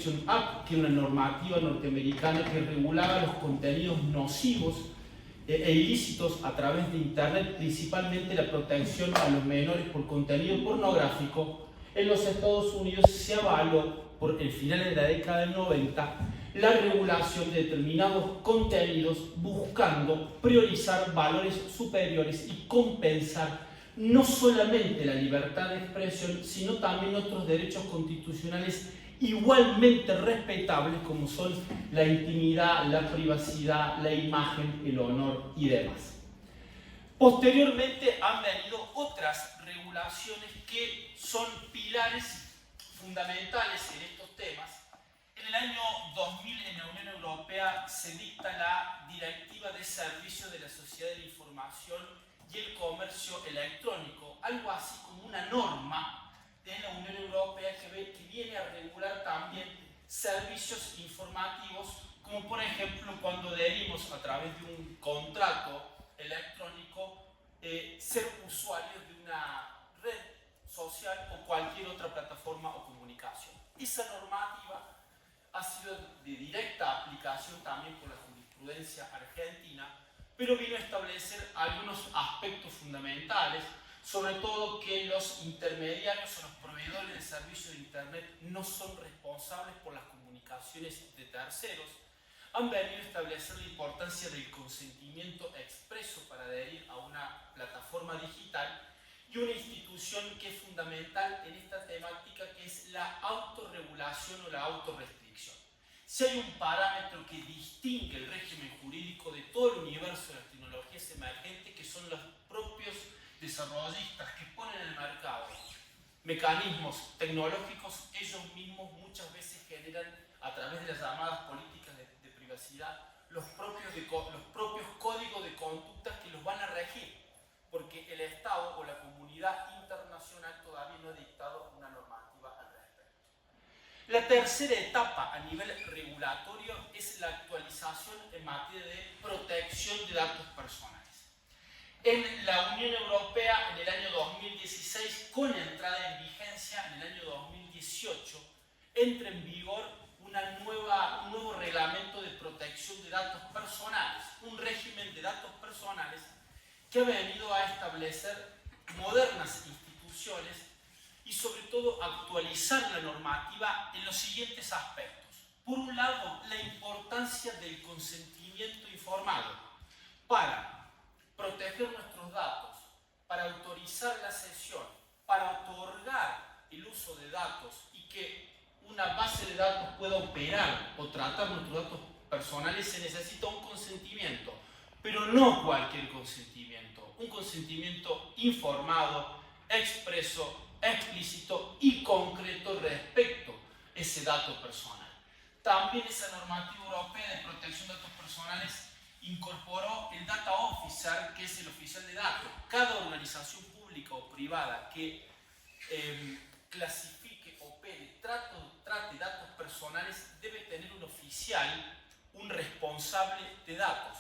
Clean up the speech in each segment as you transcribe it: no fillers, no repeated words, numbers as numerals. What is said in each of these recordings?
Protection Act, que es una normativa norteamericana que regulaba los contenidos nocivos e ilícitos a través de Internet, principalmente la protección a los menores por contenido pornográfico. En los Estados Unidos se avaló por el final de la década del 90 la regulación de determinados contenidos, buscando priorizar valores superiores y compensar no solamente la libertad de expresión, sino también otros derechos constitucionales igualmente respetables, como son la intimidad, la privacidad, la imagen, el honor y demás. Posteriormente han venido otras regulaciones que son pilares fundamentales en estos temas. En el año 2000 en la Unión Europea se dicta la Directiva de Servicios de la Sociedad de la Información y el Comercio Electrónico, algo así como una norma de la Unión Europea que viene a regular también servicios informativos, como por ejemplo cuando adherimos a través de un contrato electrónico ser usuarios de una red social o cualquier otra plataforma o comunicación. Esa normativa ha sido de directa aplicación también por la jurisprudencia argentina, pero vino a establecer algunos aspectos fundamentales, sobre todo que los intermediarios o los proveedores de servicios de Internet no son responsables por las comunicaciones de terceros. Han venido a establecer la importancia del consentimiento expreso para adherir a una plataforma digital y una institución que es fundamental en esta temática, que es la autorregulación o la autorrestricción. Si hay un parámetro que distingue el régimen jurídico de todo el universo de las tecnologías emergentes, que son los propios desarrollistas que ponen en el mercado mecanismos tecnológicos, ellos mismos muchas veces generan a través de las llamadas políticas de privacidad los propios códigos de conducta que los van a regir, porque el Estado o la comunidad internacional todavía no ha dictado una normativa al respecto. La tercera etapa a nivel regulatorio es la actualización en materia de protección de datos personales. En la Unión Europea, en el año 2016, con entrada en vigencia en el año 2018, entra en vigor un nuevo reglamento de protección de datos personales, un régimen de datos personales que ha venido a establecer modernas instituciones y sobre todo actualizar la normativa en los siguientes aspectos. Por un lado, la importancia del consentimiento informado para proteger nuestros datos, para autorizar la cesión, para otorgar el uso de datos y que una base de datos pueda operar o tratar nuestros datos personales, se necesita un consentimiento, pero no cualquier consentimiento, un consentimiento informado, expreso, explícito y concreto respecto a ese dato personal. También esa normativa europea de protección de datos personales incorporó el Data Officer, que es el oficial de datos. Cada organización pública o privada que clasifique, opere, trate datos personales debe tener un oficial, un responsable de datos.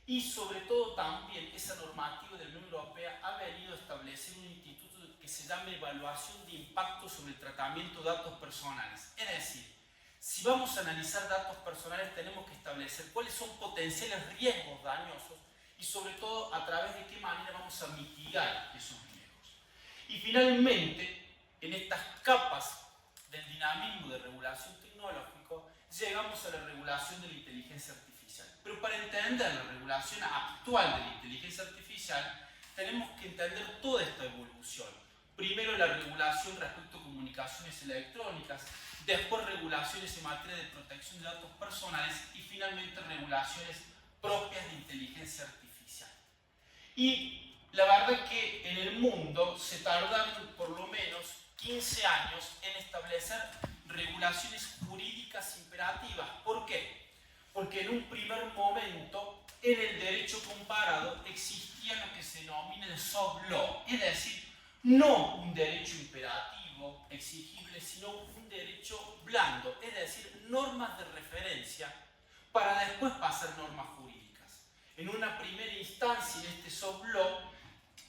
Y sobre todo también esa normativa de la Unión Europea ha venido a establecer un instituto que se llama Evaluación de Impacto sobre el Tratamiento de Datos Personales. Es decir, si vamos a analizar datos personales tenemos que establecer cuáles son potenciales riesgos dañosos y sobre todo a través de qué manera vamos a mitigar esos riesgos. Y finalmente, en estas capas del dinamismo de regulación tecnológico, llegamos a la regulación de la inteligencia artificial. Pero para entender la regulación actual de la inteligencia artificial, tenemos que entender toda esta evolución. Primero la regulación respecto a comunicaciones electrónicas, después regulaciones en materia de protección de datos personales y finalmente regulaciones propias de inteligencia artificial. Y la verdad es que en el mundo se tardaron por lo menos 15 años en establecer regulaciones jurídicas imperativas. ¿Por qué? Porque en un primer momento en el derecho comparado existía lo que se denomina el soft law, es decir, no un derecho imperativo, exigible, sino un derecho blando, es decir, normas de referencia para después pasar normas jurídicas. En una primera instancia, en este soft law,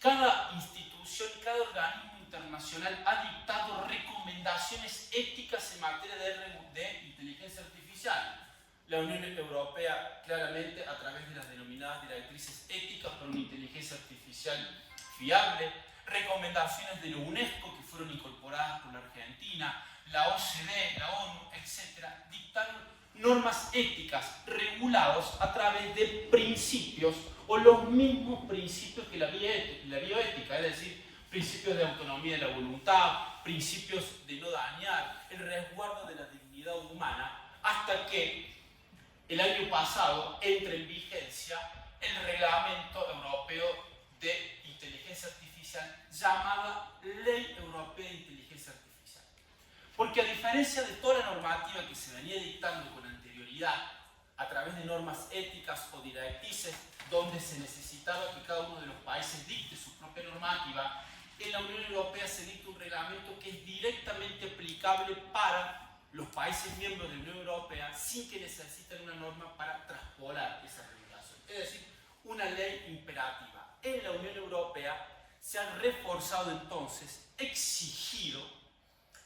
cada institución, cada organismo internacional ha dictado recomendaciones éticas en materia de inteligencia artificial. La Unión Europea, claramente, a través de las denominadas directrices éticas para una inteligencia artificial fiable, recomendaciones de la UNESCO que fueron incorporadas por la Argentina, la OCDE, la ONU, etc., dictaron normas éticas regulados a través de principios o los mismos principios que la bioética, es decir, principios de autonomía de la voluntad, principios de no dañar, el resguardo de la dignidad humana, hasta que el año pasado entra en vigencia el Reglamento Europeo de Inteligencia Artificial, llamada Ley Europea de Inteligencia Artificial. Porque a diferencia de toda la normativa que se venía dictando con anterioridad, a través de normas éticas o directrices, donde se necesitaba que cada uno de los países dicte su propia normativa, en la Unión Europea se dicta un reglamento que es directamente aplicable para los países miembros de la Unión Europea sin que necesiten una norma para traspolar esa regulación. Es decir, una ley imperativa. En la Unión Europea se ha reforzado entonces, exigido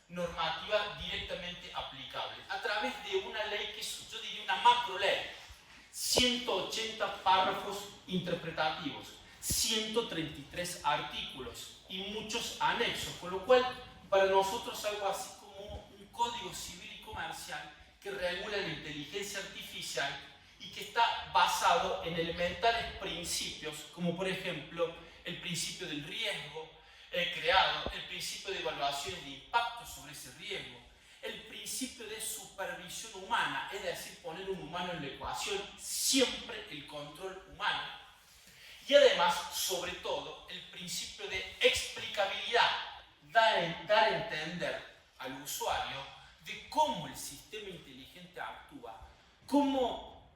normativa directamente aplicable a través de una ley que es, yo diría, una macro ley, 180 párrafos interpretativos, 133 artículos y muchos anexos, con lo cual para nosotros algo así como un código civil y comercial que regula la inteligencia artificial y que está basado en elementales principios, como por ejemplo el principio del riesgo creado, el principio de evaluaciones de impacto sobre ese riesgo, el principio de supervisión humana, es decir, poner un humano en la ecuación, siempre el control humano, y además, sobre todo, el principio de explicabilidad, dar a entender al usuario de cómo el sistema inteligente actúa, cómo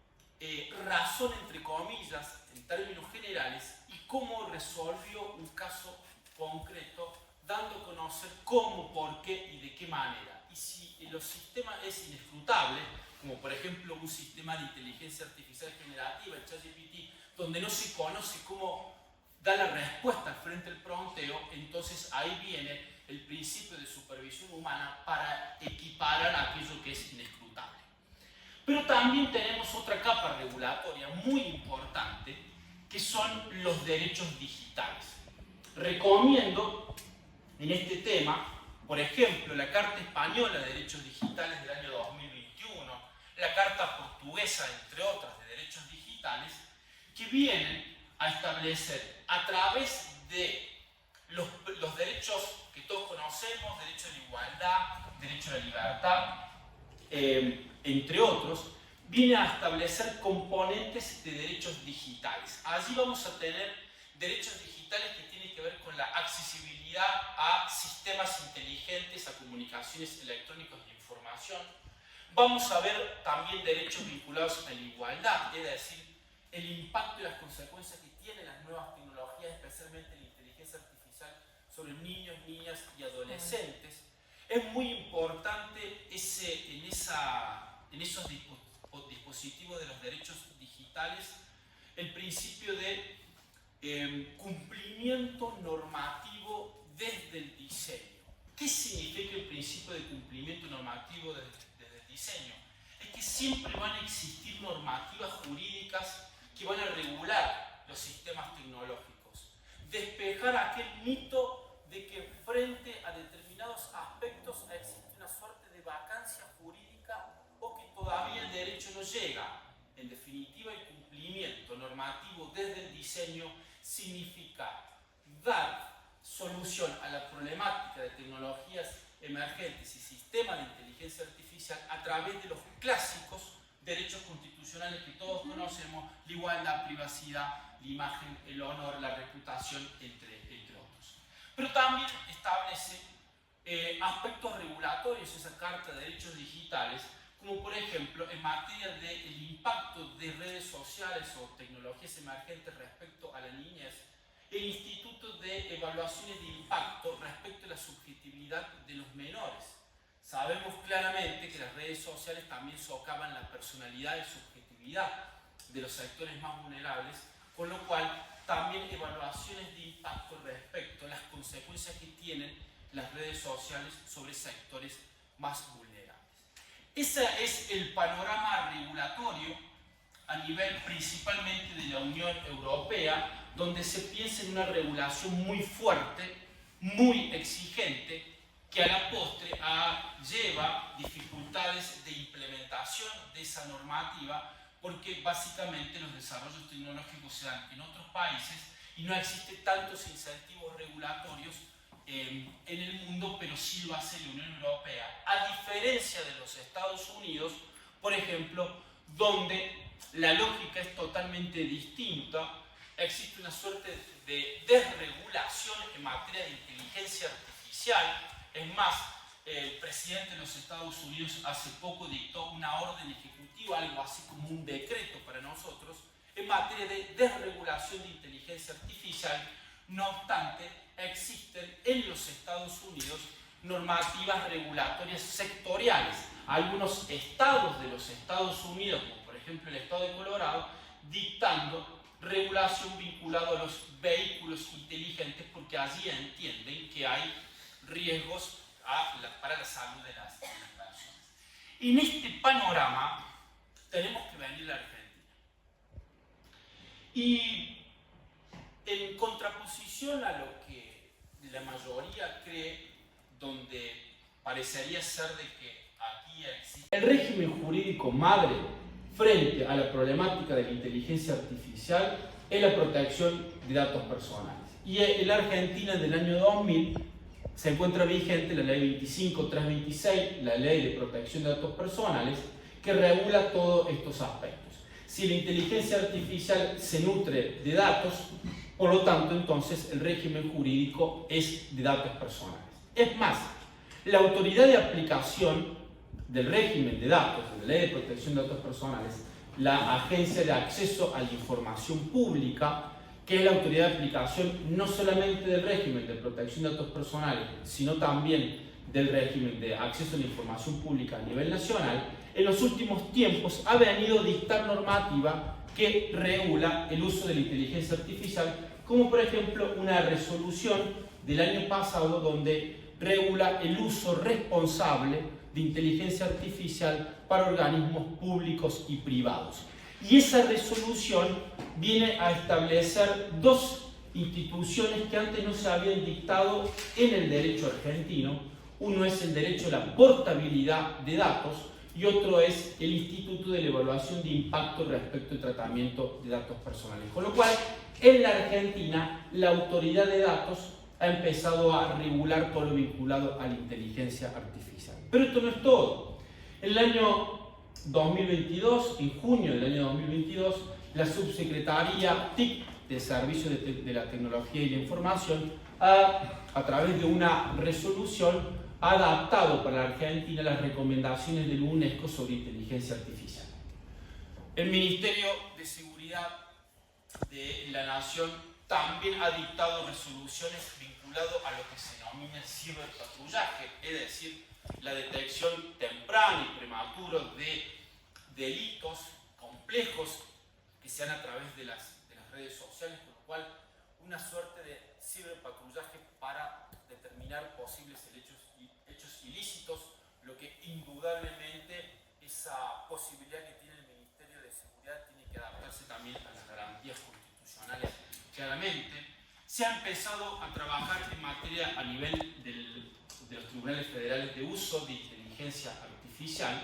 razona, entre comillas, en términos generales, y cómo resolvió un caso concreto, dando a conocer cómo, por qué y de qué manera. Y si los sistemas es inescrutable, como por ejemplo un sistema de inteligencia artificial generativa, el ChatGPT, donde no se conoce cómo da la respuesta al frente del prompteo, entonces ahí viene el principio de supervisión humana para equiparar aquello que es inescrutable. Pero también tenemos otra capa regulatoria muy importante, que son los derechos digitales. Recomiendo en este tema, por ejemplo, la Carta Española de Derechos Digitales del año 2021, la Carta Portuguesa, entre otras, de Derechos Digitales, que vienen a establecer a través de los derechos que todos conocemos, derecho a la igualdad, derecho a la libertad, entre otros, viene a establecer componentes de derechos digitales. Allí vamos a tener derechos digitales que tienen que ver con la accesibilidad a sistemas inteligentes, a comunicaciones electrónicas de información. Vamos a ver también derechos vinculados a la igualdad, es decir, el impacto y las consecuencias que tienen las nuevas tecnologías, especialmente la inteligencia artificial, sobre niños, niñas y adolescentes. Es muy importante en esos dispositivos de los derechos digitales el principio de cumplimiento normativo desde el diseño. ¿Qué significa el principio de cumplimiento normativo desde el diseño? Es que siempre van a existir normativas jurídicas que van a regular los sistemas tecnológicos. Despejar aquel mito de que frente a determinados aspectos existe una suerte de vacancia jurídica o que todavía el derecho no llega. En definitiva, el cumplimiento normativo desde el diseño significa dar solución a la problemática de tecnologías emergentes y sistemas de inteligencia artificial a través de los clásicos derechos constitucionales que todos conocemos: la igualdad, privacidad, la imagen, el honor, la reputación, entre otros. Pero también establece aspectos regulatorios esa Carta de Derechos Digitales, como por ejemplo en materia del impacto de redes sociales o tecnologías emergentes respecto a la niñez, el Instituto de Evaluaciones de Impacto respecto a la subjetividad de los menores. Sabemos claramente que las redes sociales también socavan la personalidad y subjetividad de los sectores más vulnerables, con lo cual también evaluaciones de impacto respecto a las consecuencias consecuencias que tienen las redes sociales sobre sectores más vulnerables. Ese es el panorama regulatorio a nivel principalmente de la Unión Europea, donde se piensa en una regulación muy fuerte, muy exigente, que a la postre lleva dificultades de implementación de esa normativa, porque básicamente los desarrollos tecnológicos se dan en otros países y no existen tantos incentivos regulatorios en el mundo, pero sí lo hace la Unión Europea, a diferencia de los Estados Unidos, por ejemplo, donde la lógica es totalmente distinta. Existe una suerte de desregulación en materia de inteligencia artificial. Es más, el presidente de los Estados Unidos hace poco dictó una orden ejecutiva, algo así como un decreto para nosotros, en materia de desregulación de inteligencia artificial. No obstante, existen en los Estados Unidos normativas regulatorias sectoriales. Algunos estados de los Estados Unidos, como por ejemplo el estado de Colorado, dictando regulación vinculada a los vehículos inteligentes, porque allí entienden que hay riesgos para la salud de las personas. En este panorama tenemos que venir a la Argentina. Y en contraposición a lo que la mayoría cree, donde parecería ser de que aquí existe el régimen jurídico madre frente a la problemática de la inteligencia artificial, es la protección de datos personales. Y en la Argentina, del año 2000, se encuentra vigente la Ley 25326, la Ley de Protección de Datos Personales, que regula todos estos aspectos. Si la inteligencia artificial se nutre de datos, por lo tanto, entonces el régimen jurídico es de datos personales. Es más, la autoridad de aplicación del régimen de datos, de la Ley de Protección de Datos Personales, la Agencia de Acceso a la Información Pública, que es la autoridad de aplicación no solamente del régimen de protección de datos personales, sino también del régimen de acceso a la información pública a nivel nacional, en los últimos tiempos ha venido a dictar normativa que regula el uso de la inteligencia artificial, como por ejemplo una resolución del año pasado donde regula el uso responsable de inteligencia artificial para organismos públicos y privados. Y esa resolución viene a establecer dos instituciones que antes no se habían dictado en el derecho argentino. Uno es el derecho a la portabilidad de datos y otro es el Instituto de la Evaluación de Impacto respecto al tratamiento de datos personales. Con lo cual, en la Argentina, la autoridad de datos ha empezado a regular todo lo vinculado a la inteligencia artificial. Pero esto no es todo. En el año 2022, en junio del año 2022, la Subsecretaría TIC de Servicio de la Tecnología y la Información, a través de una resolución, ha adaptado para la Argentina las recomendaciones del UNESCO sobre inteligencia artificial. El Ministerio de Seguridad de la Nación también ha dictado resoluciones vinculadas a lo que se denomina el ciberpatrullaje, es decir, la detección temprana y prematura de delitos complejos que se dan a través de las redes sociales, con lo cual una suerte de ciberpatrullaje para determinar posibles hechos ilícitos, lo que indudablemente esa posibilidad que tiene el Ministerio de Seguridad tiene que adaptarse también a las garantías constitucionales. Claramente, se ha empezado a trabajar en materia a nivel de los tribunales federales de uso de inteligencia artificial,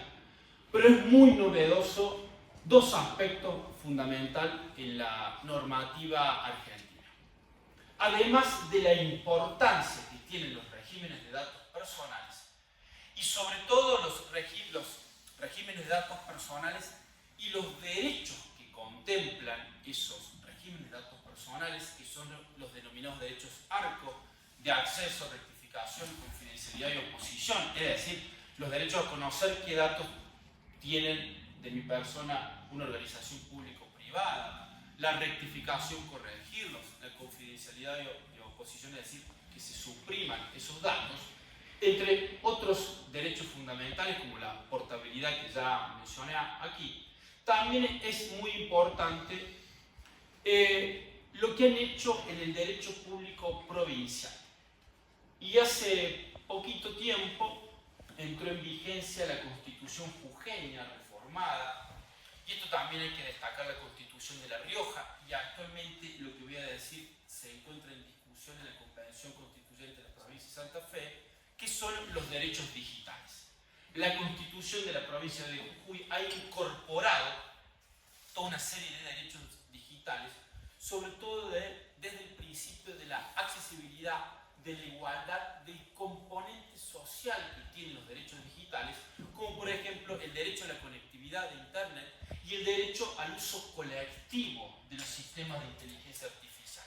pero es muy novedoso dos aspectos fundamentales en la normativa argentina. Además de la importancia que tienen los regímenes de datos personales y sobre todo los regímenes de datos personales y los derechos que contemplan esos regímenes de datos personales, que son los denominados derechos ARCO, de acceso, rectificación, confidencialidad y oposición, es decir, los derechos a conocer qué datos tienen de mi persona una organización público-privada, la rectificación, corregirlos, la confidencialidad y oposición, es decir, que se supriman esos datos, entre otros derechos fundamentales como la portabilidad que ya mencioné aquí. También es muy importante lo que han hecho en el derecho público provincial. Y hace poquito tiempo entró en vigencia la Constitución jujeña reformada, y esto también hay que destacar la Constitución de La Rioja, y actualmente lo que voy a decir se encuentra en discusión en la Convención Constituyente de la Provincia de Santa Fe, que son los derechos digitales. La Constitución de la provincia de Jujuy ha incorporado toda una serie de derechos digitales, sobre todo desde el principio de la accesibilidad, de la igualdad, del componente social que tienen los derechos digitales, como por ejemplo el derecho a la conectividad de Internet y el derecho al uso colectivo de los sistemas de inteligencia artificial.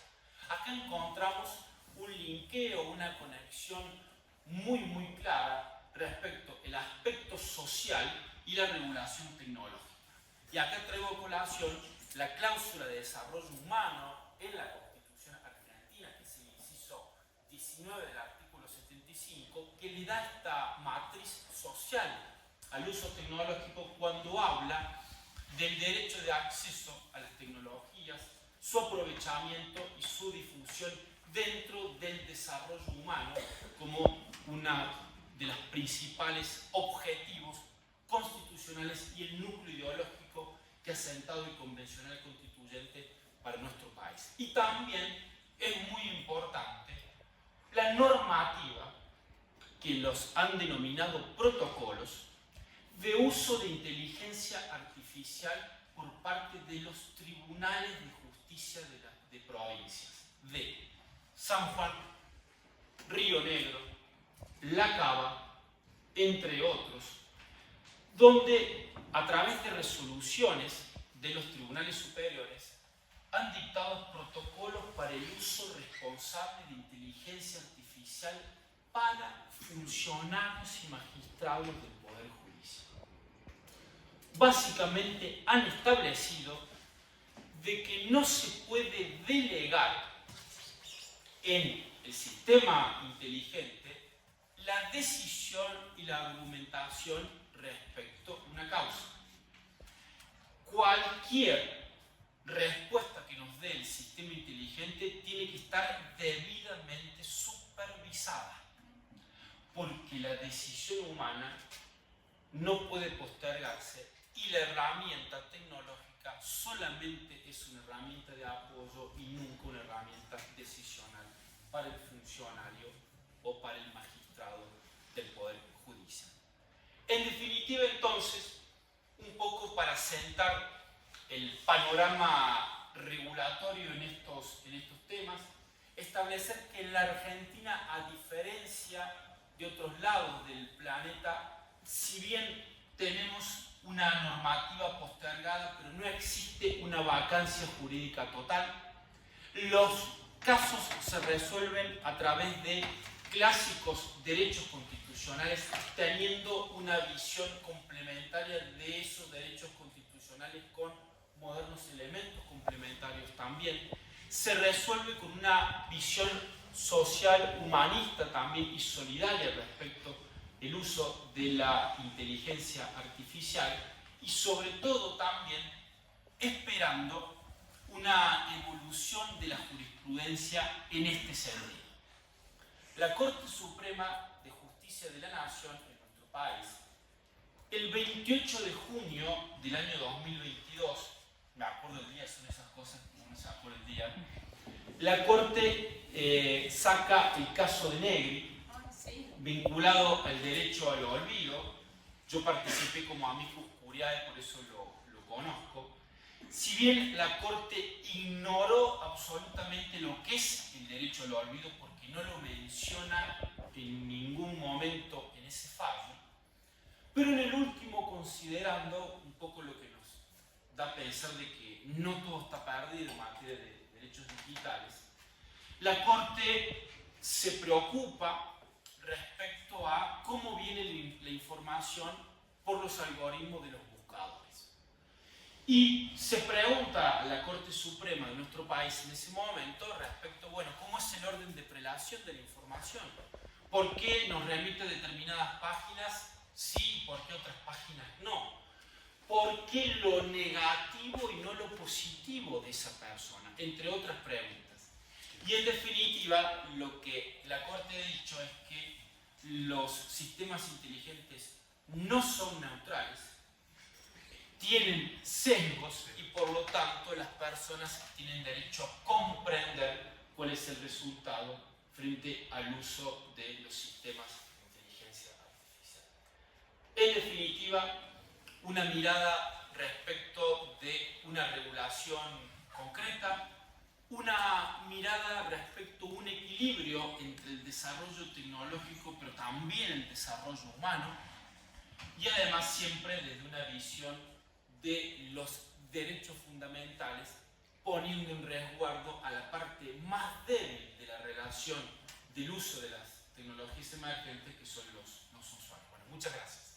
Acá encontramos un linkeo, una conexión muy clara respecto al aspecto social y la regulación tecnológica. Y acá traigo a colación la cláusula de desarrollo humano en la Constitución argentina, que es el inciso 19 del artículo 75, que le da esta matriz social al uso tecnológico cuando habla del derecho de acceso a las tecnologías, su aprovechamiento y su difusión dentro del desarrollo humano como una de los principales objetivos constitucionales y el núcleo ideológico que ha sentado el convencional constituyente para nuestro país. Y también es muy importante la normativa que los han denominado protocolos de uso de inteligencia artificial por parte de los tribunales de justicia de provincias de San Juan, Río Negro, La Cava, entre otros, donde a través de resoluciones de los tribunales superiores han dictado protocolos para el uso responsable de inteligencia artificial para funcionarios y magistrados del Poder Judicial. Básicamente han establecido de que no se puede delegar en el sistema inteligente la decisión y la argumentación respecto a una causa. Cualquier respuesta que nos dé el sistema inteligente tiene que estar debidamente supervisada, porque la decisión humana no puede postergarse y la herramienta tecnológica solamente es una herramienta de apoyo y nunca una herramienta decisional para el funcionario o para el magistrado del Poder Judicial. En definitiva, entonces, un poco para sentar el panorama regulatorio en estos temas, establecer que en la Argentina, a diferencia de otros lados del planeta, si bien tenemos una normativa postergada, pero no existe una vacancia jurídica total, los casos se resuelven a través de clásicos derechos constitucionales, teniendo una visión complementaria de esos derechos constitucionales con modernos elementos complementarios también. Se resuelve con una visión social, humanista también y solidaria respecto al uso de la inteligencia artificial y sobre todo también esperando una evolución de la jurisprudencia en este sentido. La Corte Suprema de Justicia de la Nación en nuestro país, el 28 de junio del año 2022, me acuerdo el día, son esas cosas que uno se acuerda el día, la Corte saca el caso de Negri, vinculado al derecho al olvido. Yo participé como amicus curiae, por eso lo conozco. Si bien la Corte ignoró absolutamente lo que es el derecho al olvido, porque no lo menciona en ningún momento en ese fallo, pero en el último, considerando un poco lo que nos da a pensar de que no todo está perdido en materia de derechos digitales, la Corte se preocupa respecto a cómo viene la información por los algoritmos de los buscadores. Y se pregunta a la Corte Suprema de nuestro país en ese momento respecto, bueno, ¿cómo es el orden de prelación de la información? ¿Por qué nos remite determinadas páginas sí, por qué otras páginas no? ¿Por qué lo negativo y no lo positivo de esa persona? Entre otras preguntas. Y en definitiva, lo que la Corte ha dicho es que los sistemas inteligentes no son neutrales, tienen sesgos y por lo tanto las personas tienen derecho a comprender cuál es el resultado frente al uso de los sistemas de inteligencia artificial. En definitiva, una mirada respecto de una regulación concreta, una mirada respecto a un equilibrio entre el desarrollo tecnológico pero también el desarrollo humano, y además siempre desde una visión de los derechos fundamentales, poniendo en resguardo a la parte más débil de la relación del uso de las tecnologías emergentes, que son los usuarios. Bueno, muchas gracias.